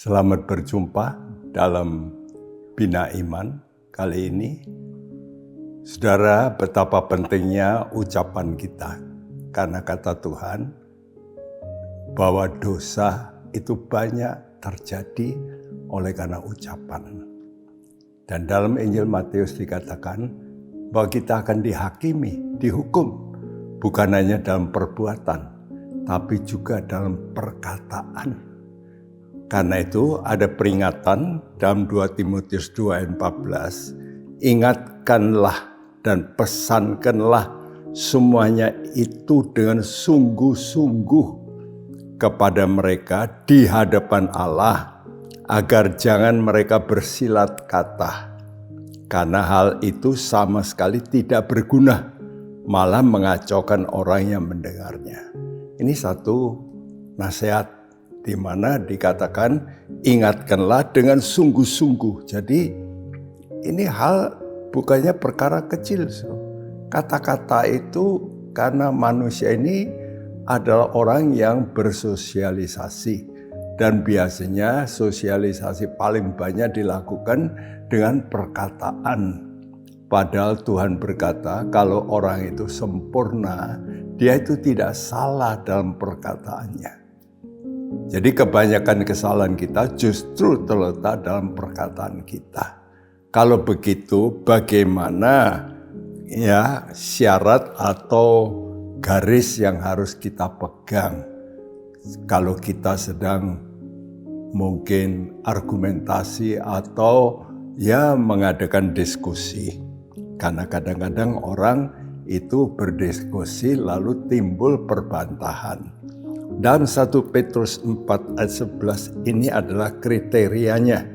Selamat berjumpa dalam Bina Iman kali ini. Saudara, betapa pentingnya ucapan kita. Karena kata Tuhan bahwa dosa itu banyak terjadi oleh karena ucapan. Dan dalam Injil Matius dikatakan bahwa kita akan dihakimi, dihukum. Bukan hanya dalam perbuatan, tapi juga dalam perkataan. Karena itu ada peringatan dalam 2 Timotius 2 ayat 14. Ingatkanlah dan pesankanlah semuanya itu dengan sungguh-sungguh kepada mereka di hadapan Allah, agar jangan mereka bersilat kata. Karena hal itu sama sekali tidak berguna, malah mengacaukan orang yang mendengarnya. Ini satu nasihat di mana dikatakan ingatkanlah dengan sungguh-sungguh. Jadi ini hal bukannya perkara kecil. Kata-kata itu karena manusia ini adalah orang yang bersosialisasi. Dan biasanya sosialisasi paling banyak dilakukan dengan perkataan. Padahal Tuhan berkata kalau orang itu sempurna, dia itu tidak salah dalam perkataannya. Jadi kebanyakan kesalahan kita justru terletak dalam perkataan kita. Kalau begitu bagaimana ya syarat atau garis yang harus kita pegang kalau kita sedang mungkin argumentasi atau ya mengadakan diskusi. Karena kadang-kadang orang itu berdiskusi lalu timbul perbantahan. Dalam 1 Petrus 4 ayat 11 ini adalah kriterianya.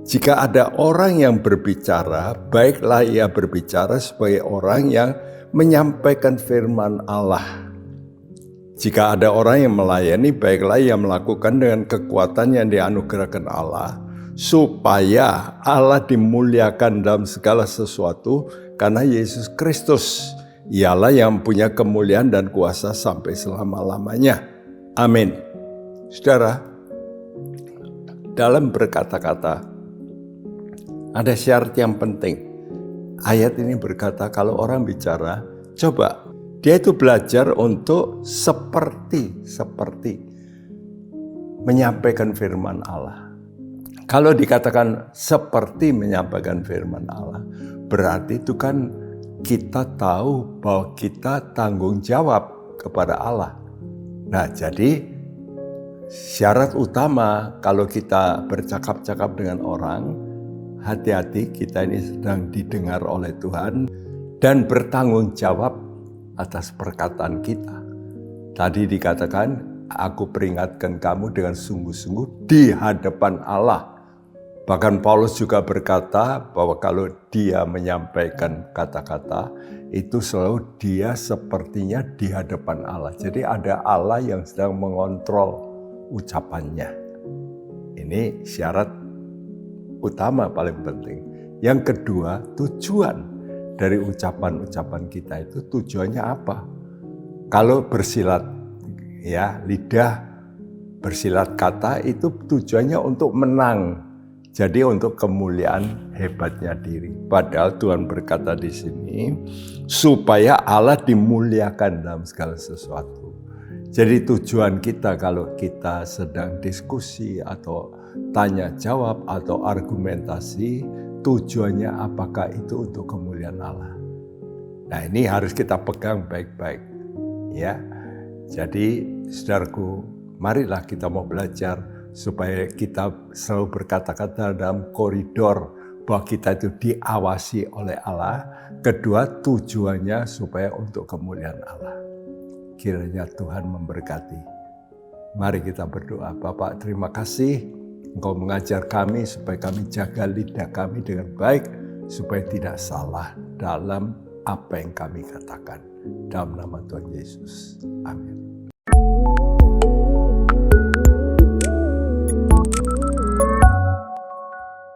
Jika ada orang yang berbicara, baiklah ia berbicara sebagai orang yang menyampaikan firman Allah. Jika ada orang yang melayani, baiklah ia melakukan dengan kekuatan yang dianugerahkan Allah, supaya Allah dimuliakan dalam segala sesuatu karena Yesus Kristus. Ialah yang punya kemuliaan dan kuasa sampai selama-lamanya. Amin. Saudara, dalam berkata-kata ada syarat yang penting. Ayat ini berkata kalau orang bicara, coba dia itu belajar untuk seperti menyampaikan firman Allah. Kalau dikatakan seperti menyampaikan firman Allah, berarti itu kan kita tahu bahwa kita tanggung jawab kepada Allah. Nah, jadi syarat utama kalau kita bercakap-cakap dengan orang, hati-hati kita ini sedang didengar oleh Tuhan dan bertanggung jawab atas perkataan kita. Tadi dikatakan, aku peringatkan kamu dengan sungguh-sungguh di hadapan Allah. Bahkan Paulus juga berkata bahwa kalau dia menyampaikan kata-kata, itu selalu dia sepertinya di hadapan Allah. Jadi ada Allah yang sedang mengontrol ucapannya. Ini syarat utama paling penting. Yang kedua, tujuan dari ucapan-ucapan kita itu tujuannya apa? Kalau bersilat, ya lidah bersilat kata itu tujuannya untuk menang. Jadi untuk kemuliaan hebatnya diri. Padahal Tuhan berkata di sini supaya Allah dimuliakan dalam segala sesuatu. Jadi tujuan kita kalau kita sedang diskusi atau tanya jawab atau argumentasi, tujuannya apakah itu untuk kemuliaan Allah. Nah, ini harus kita pegang baik-baik, ya. Jadi saudaraku, marilah kita mau belajar supaya kita selalu berkata-kata dalam koridor bahwa kita itu diawasi oleh Allah. Kedua, tujuannya supaya untuk kemuliaan Allah. Kiranya Tuhan memberkati. Mari kita berdoa. Bapak, terima kasih Engkau mengajar kami supaya kami jaga lidah kami dengan baik, supaya tidak salah dalam apa yang kami katakan. Dalam nama Tuhan Yesus. Amin.